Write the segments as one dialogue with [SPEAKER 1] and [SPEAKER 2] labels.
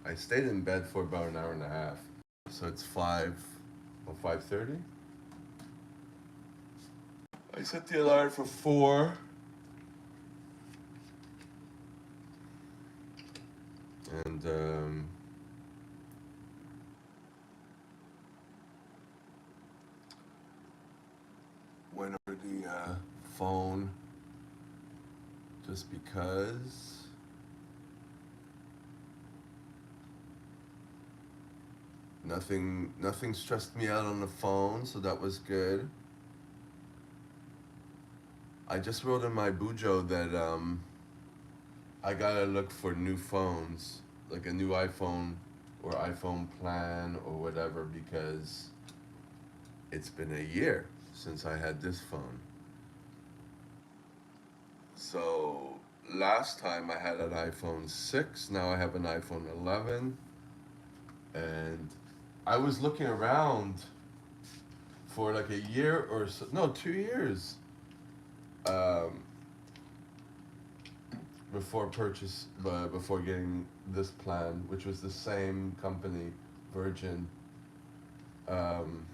[SPEAKER 1] I stayed in bed for about an hour and a half. So it's 5:30. I set the alarm for 4, and went over the phone just because nothing stressed me out on the phone, so that was good. I just wrote in my bujo that I gotta look for new phones, like a new iPhone or iPhone plan or whatever, because it's been a year since I had this phone. So last time I had an iPhone 6, now I have an iPhone 11, and I was looking around for like a year or so, no, 2 years, um, before getting this plan, which was the same company, Virgin. Um,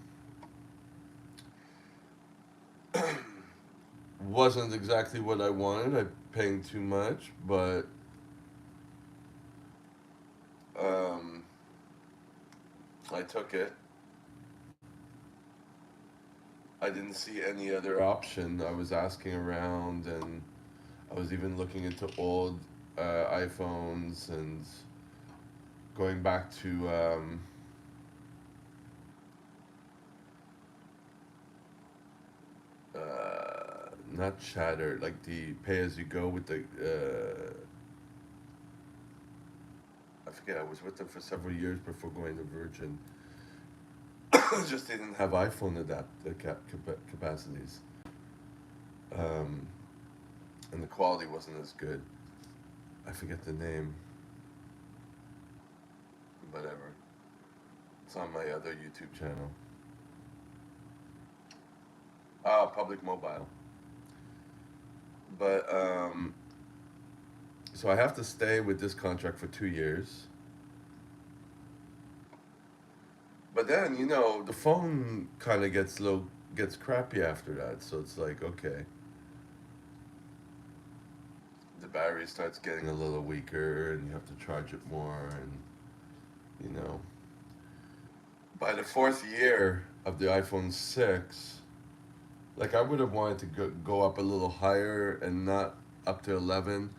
[SPEAKER 1] wasn't exactly what I wanted. I paying too much, but um, I took it. I didn't see any other option. I was asking around, and I was even looking into old iPhones and going back to not Chatter, like the pay as you go with the. I forget. I was with them for several years before going to Virgin. Just they didn't have iPhone capacities, um, and the quality wasn't as good. I forget the name. Whatever. It's on my other YouTube channel. Public Mobile. But so I have to stay with this contract for 2 years. But then the phone kind of gets crappy after that. So it's like, okay, the battery starts getting a little weaker, and you have to charge it more, and you know. By the fourth year of the iPhone 6, like I would have wanted to go up a little higher and not up to 11.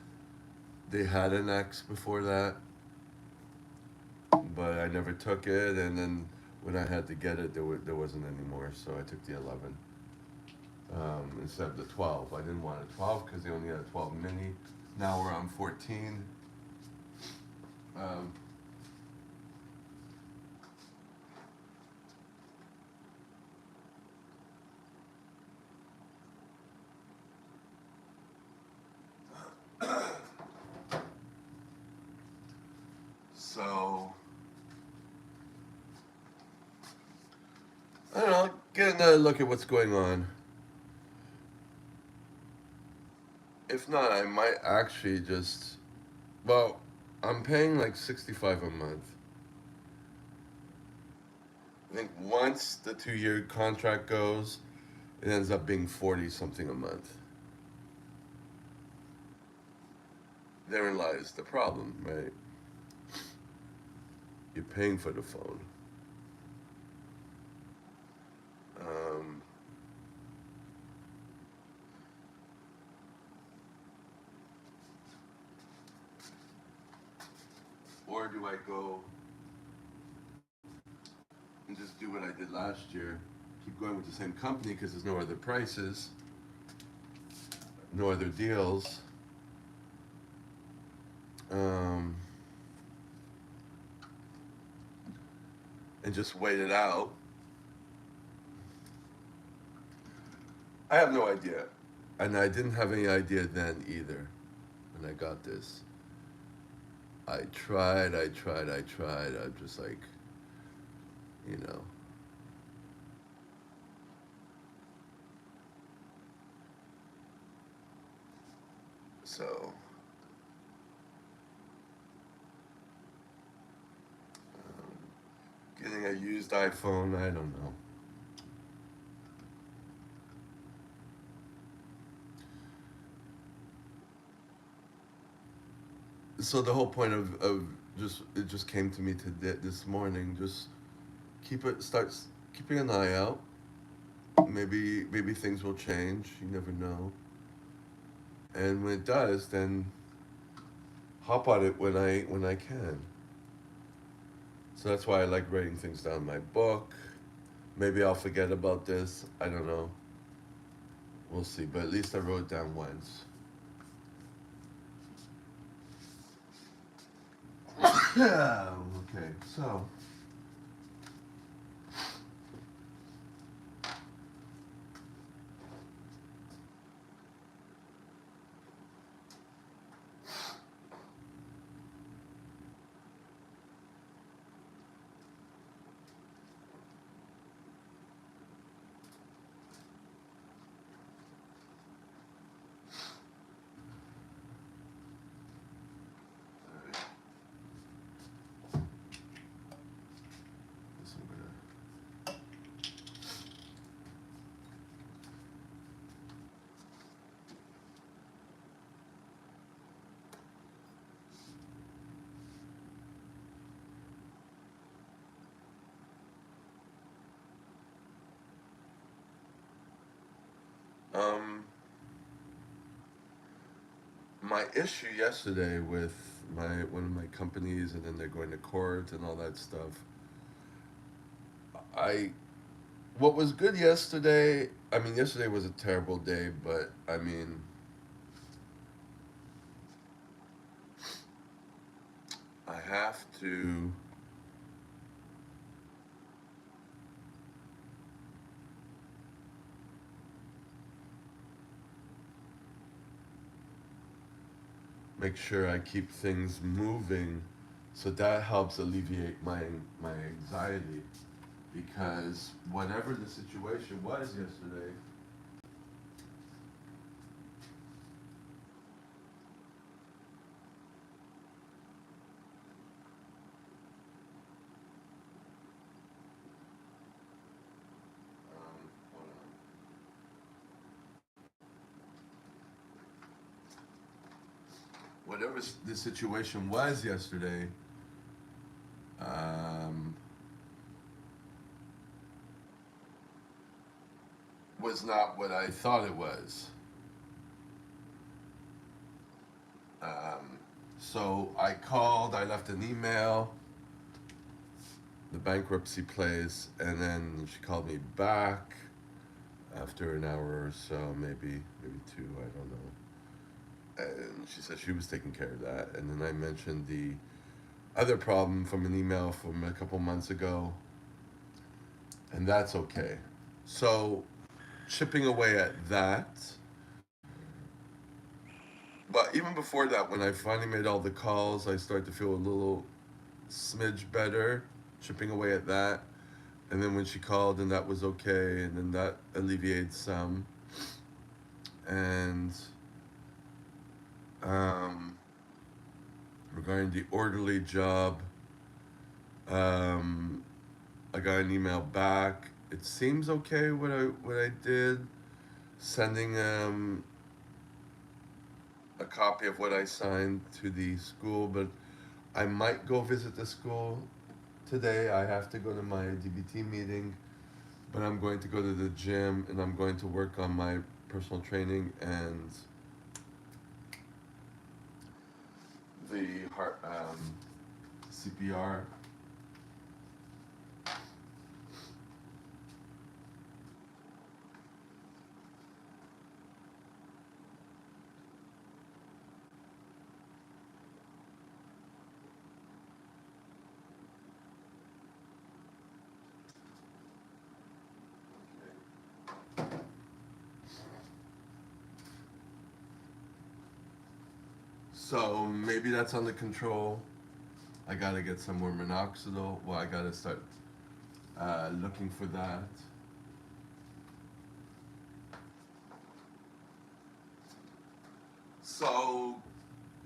[SPEAKER 1] They had an X before that, but I never took it. And then when I had to get it, there wasn't any more, so I took the 11 instead of the 12. I didn't want a 12 because they only had a 12 mini. Now we're on 14. Um, so I don't know. Get another look at what's going on. If not, I might actually just. Well, I'm paying like 65 a month. I think once the 2 year contract goes, it ends up being 40 something a month. Therein lies the problem, right? You're paying for the phone. Um, or do I go and just do what I did last year? Keep going with the same company because there's no other prices, no other deals. Um, and just wait it out. I have no idea. And I didn't have any idea then either when I got this. I tried. I'm just like, you know. So, getting a used iPhone. I don't know. So the whole point of just it just came to me today this morning. Just keeping an eye out. Maybe things will change. You never know. And when it does, then hop on it when I can. So that's why I like writing things down in my book. Maybe I'll forget about this. I don't know. We'll see. But at least I wrote it down once. Yeah. Okay. So. Guess I'm my issue yesterday with my one of my companies, and then they're going to court and all that stuff. I What was good yesterday. I mean, yesterday was a terrible day, but I mean, I have to make sure I keep things moving, so that helps alleviate my anxiety, because whatever the situation was yesterday. Hold on. Whatever the situation was yesterday, um, was not what I thought it was. Um, so I called, I left an email, the bankruptcy place, and then she called me back after an hour or so, maybe two, I don't know. And she said she was taking care of that. And then I mentioned the other problem from an email from a couple months ago, and that's okay. So chipping away at that. But even before that, when I finally made all the calls, I started to feel a little smidge better, chipping away at that. And then when she called, and that was okay, and then that alleviated some. And um, regarding the orderly job, um, I got an email back. It seems okay what I did, sending a copy of what I signed to the school, but I might go visit the school today. I have to go to my DBT meeting, but I'm going to go to the gym, and I'm going to work on my personal training and the heart CPR. So maybe that's under control. I gotta get some more minoxidil. Well, I gotta start looking for that. So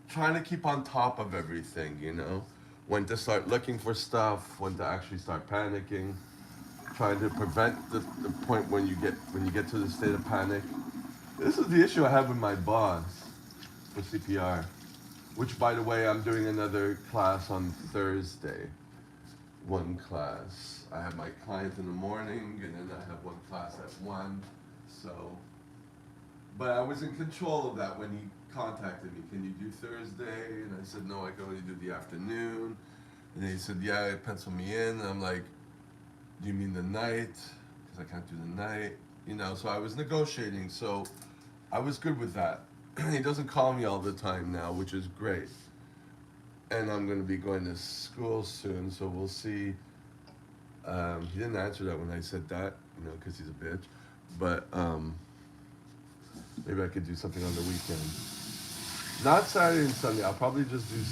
[SPEAKER 1] trying to keep on top of everything. when to start looking for stuff, when to actually start panicking, trying to prevent the point when you get to the state of panic. This is the issue I have with my boss for CPR, which by the way, I'm doing another class on Thursday. One class. I have my client in the morning, and then I have one class at 1. So, but I was in control of that when he contacted me. Can you do Thursday? And I said, no, I can only do the afternoon. And then he said, yeah, pencil me in. And I'm like, do you mean the night? Because I can't do the night. You know, so I was negotiating. So I was good with that. He doesn't call me all the time now, which is great. And I'm going to be going to school soon, so we'll see. He didn't answer that when I said that, you know, because he's a bitch. But maybe I could do something on the weekend. Not Saturday and Sunday. I'll probably just do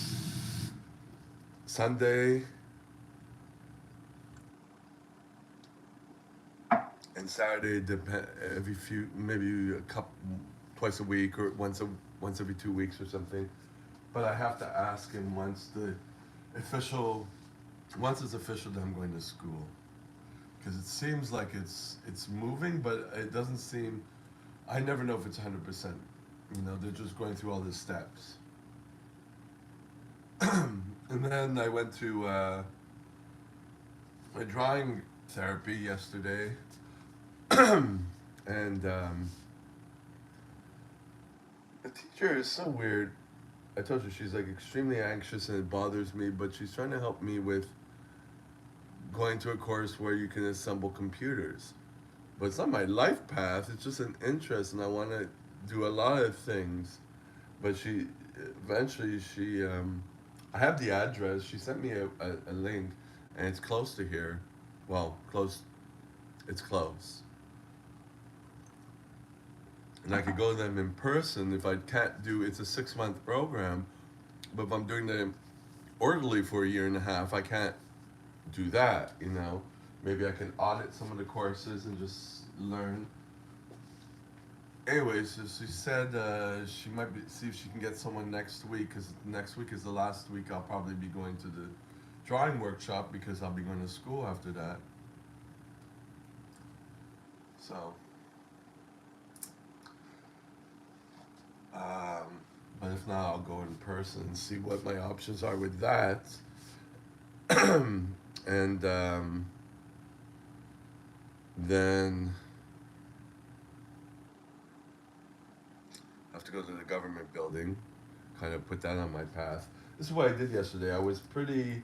[SPEAKER 1] Sunday and Saturday. Depend every few, maybe a couple, twice a week or once every 2 weeks or something. But I have to ask him official, once it's official that I'm going to school, because it seems like it's moving, but it doesn't seem. I never know if it's 100%. You know, they're just going through all the steps. And then I went to my drawing therapy yesterday, and the teacher is so weird. I told you she's like extremely anxious and it bothers me, but she's trying to help me with going to a course where you can assemble computers. But it's not my life path, it's just an interest, and I want to do a lot of things. But eventually, I have the address. She sent me a link, and it's close to here. Well, it's close. And I could go to them in person if I can't do, it's a 6-month program, but if I'm doing them orderly for a year and a half, I can't do that, you know. Maybe I can audit some of the courses and just learn. Anyways, so she said she might see if she can get someone next week, because next week is the last week I'll probably be going to the drawing workshop, because I'll be going to school after that. So, but if not, I'll go in person and see what my options are with that. And then I have to go to the government building, kind of put that on my path. This is what I did yesterday. I was pretty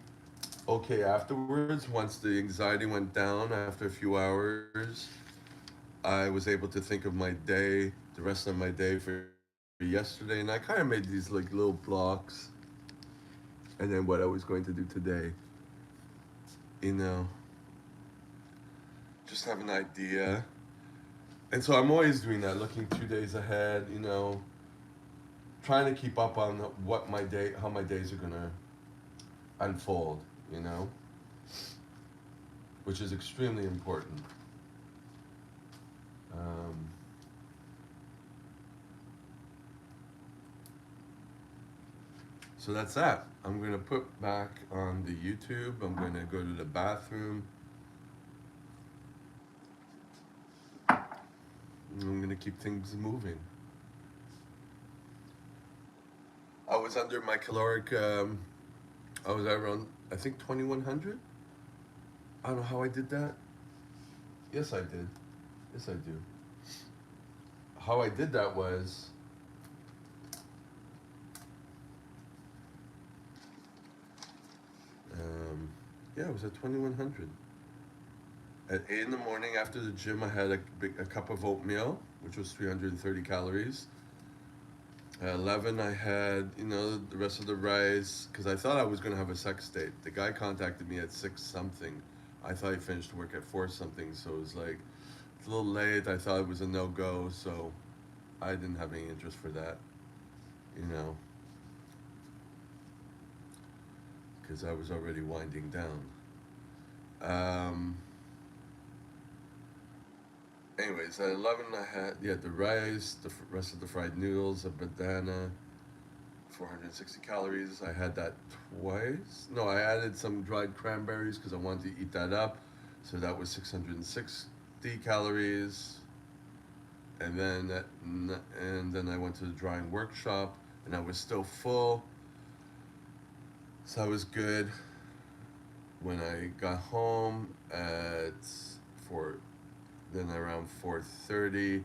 [SPEAKER 1] okay afterwards. Once the anxiety went down after a few hours, I was able to think of my day, the rest of my day for yesterday, and I kind of made these like little blocks, and then what I was going to do today. You know, just have an idea. And so I'm always doing that, looking 2 days ahead, you know, trying to keep up on how my days are gonna unfold, you know, which is extremely important. Um, so that's that. I'm gonna put back on the YouTube. I'm gonna go to the bathroom. I'm gonna keep things moving. I was under my caloric. I was around, I think, 2100. I don't know how I did that. Yes, I did. Yes, I do. How I did that was, um, yeah, it was at 2100. At 8 in the morning after the gym, I had a cup of oatmeal, which was 330 calories. At 11, I had, you know, the rest of the rice, because I thought I was going to have a sex date. The guy contacted me at 6 something. I thought he finished work at 4 something, so it was like, it's a little late. I thought it was a no go, so I didn't have any interest for that, you know, because I was already winding down. Um, Anyways, at 11, I had, yeah, the rice, the rest of the fried noodles, a banana, 460 calories. I had that twice. No, I added some dried cranberries because I wanted to eat that up. So that was 660 calories. And then I went to the drawing workshop, and I was still full. So I was good. When I got home at 4, then around 4:30,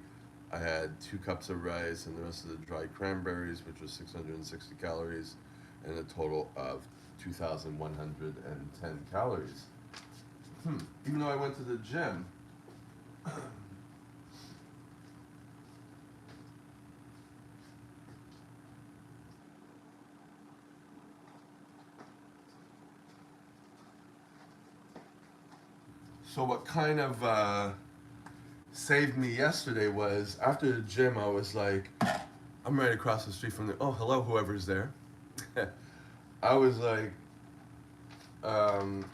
[SPEAKER 1] I had 2 cups of rice and the rest of the dried cranberries, which was 660 calories, and a total of 2,110 calories. Even though I went to the gym, so what kind of saved me yesterday was after the gym, I was like, I'm right across the street from the, oh, hello, whoever's there. I was like, um,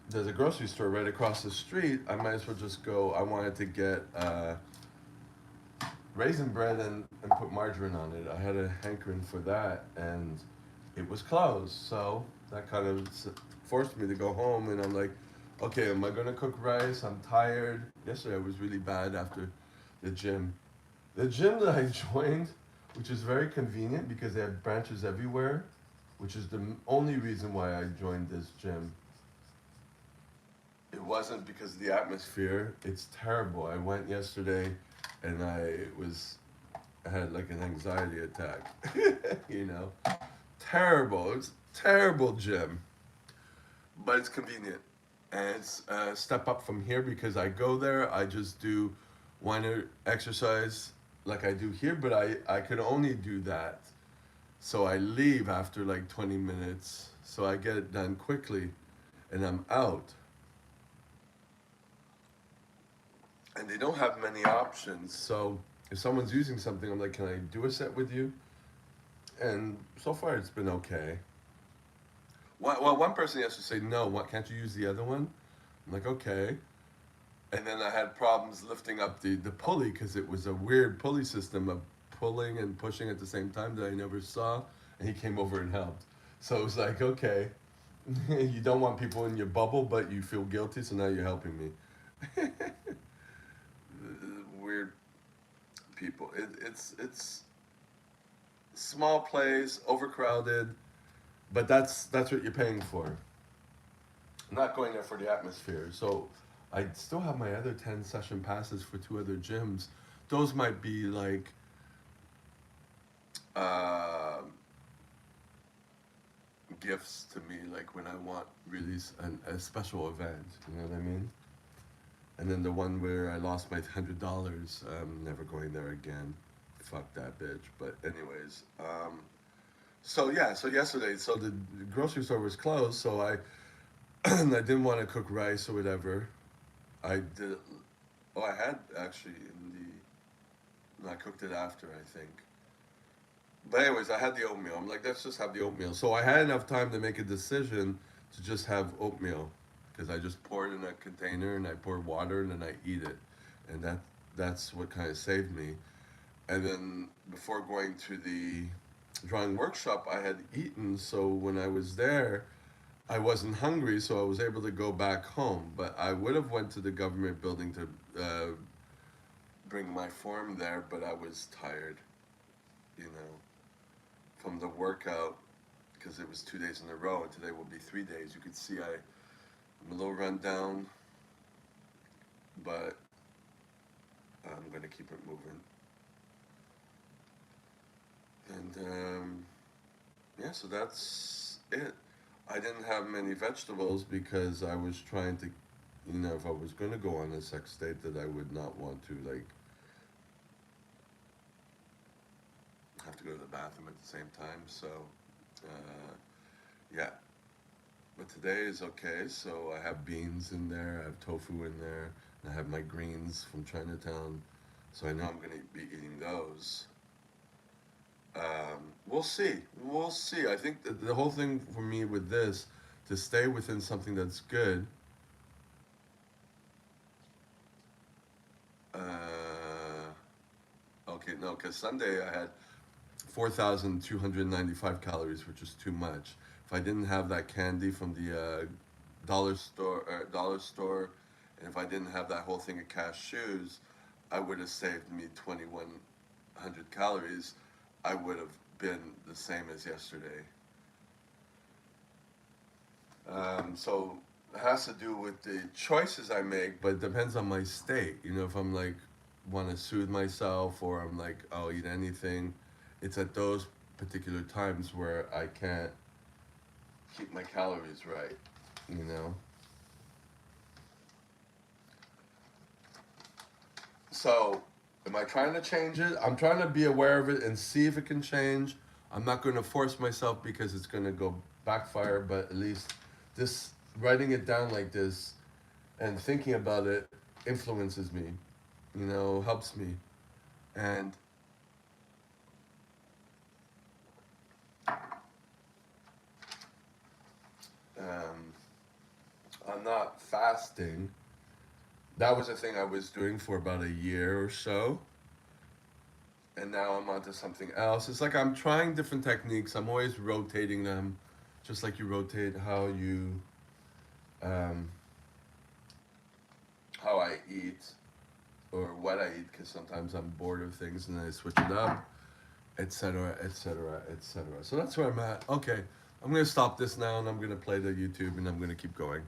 [SPEAKER 1] there's a grocery store right across the street. I might as well just go. I wanted to get raisin bread and put margarine on it. I had a hankering for that, and it was closed. So that kind of forced me to go home, and I'm like, okay, am I gonna cook rice? I'm tired. Yesterday I was really bad after the gym. The gym that I joined, which is very convenient because they have branches everywhere, which is the only reason why I joined this gym. It wasn't because of the atmosphere. It's terrible. I went yesterday and I had like an anxiety attack. you know, terrible. It's terrible gym, but it's convenient. And it's a step up from here because I go there, I just do one exercise like I do here, but I could only do that. So I leave after like 20 minutes, so I get it done quickly and I'm out. And they don't have many options. So if someone's using something, I'm like, can I do a set with you? And so far it's been okay. Well, one person has to say, no, what, can't you use the other one? I'm like, okay. And then I had problems lifting up the pulley because it was a weird pulley system of pulling and pushing at the same time that I never saw. And he came over and helped. So it was like, okay, you don't want people in your bubble, but you feel guilty, so now you're helping me. Weird people. It's small place, overcrowded, but that's what you're paying for. I'm not going there for the atmosphere. So I still have my other 10 session passes for 2 other gyms. Those might be like uh, gifts to me, like when I want really a special event. You know what I mean? And then the one where I lost my $100, I'm never going there again. Fuck that bitch. But anyways, so yeah, so yesterday, so the grocery store was closed, so I I didn't want to cook rice or whatever. I did. Oh, I had actually in the. No, I cooked it after, I think. But anyways, I had the oatmeal. I'm like, let's just have the oatmeal. So I had enough time to make a decision to just have oatmeal because I just pour it in a container and I pour water and then I eat it, and that's what kind of saved me. And then before going to the drawing workshop, I had eaten. So when I was there, I wasn't hungry, so I was able to go back home. But I would have went to the government building to bring my form there, but I was tired, you know, from the workout because it was 2 days in a row, and today will be 3 days. You could see I'm a little run down, but I'm gonna keep it moving. And yeah, so that's it. I didn't have many vegetables because I was trying to, if I was gonna go on a sex date, that I would not want to like have to go to the bathroom at the same time. So, yeah. But today is okay. So I have beans in there, I have tofu in there, and I have my greens from Chinatown. So I know I'm gonna be eating those. We'll see. We'll see. I think the whole thing for me with this, to stay within something that's good. Uh, okay, no, because Sunday I had 4,295 calories, which is too much. If I didn't have that candy from the dollar store, and if I didn't have that whole thing of cashews, I would have saved me 2,100 calories. I would have been the same as yesterday. So it has to do with the choices I make, but it depends on my state. You know, if I'm like want to soothe myself, or I'm like I'll eat anything, it's at those particular times where I can't keep my calories right. You know. So, am I trying to change it? I'm trying to be aware of it and see if it can change. I'm not going to force myself because it's going to go backfire, but at least this writing it down like this and thinking about it influences me, you know, helps me. And um, I'm not fasting. That was a thing I was doing for about a year or so. And now I'm onto something else. It's like I'm trying different techniques. I'm always rotating them, just like you rotate um, how I eat or what I eat, because sometimes I'm bored of things and then I switch it up, etc., etc., etc. So that's where I'm at. Okay, I'm gonna stop this now and I'm gonna play the YouTube and I'm gonna keep going.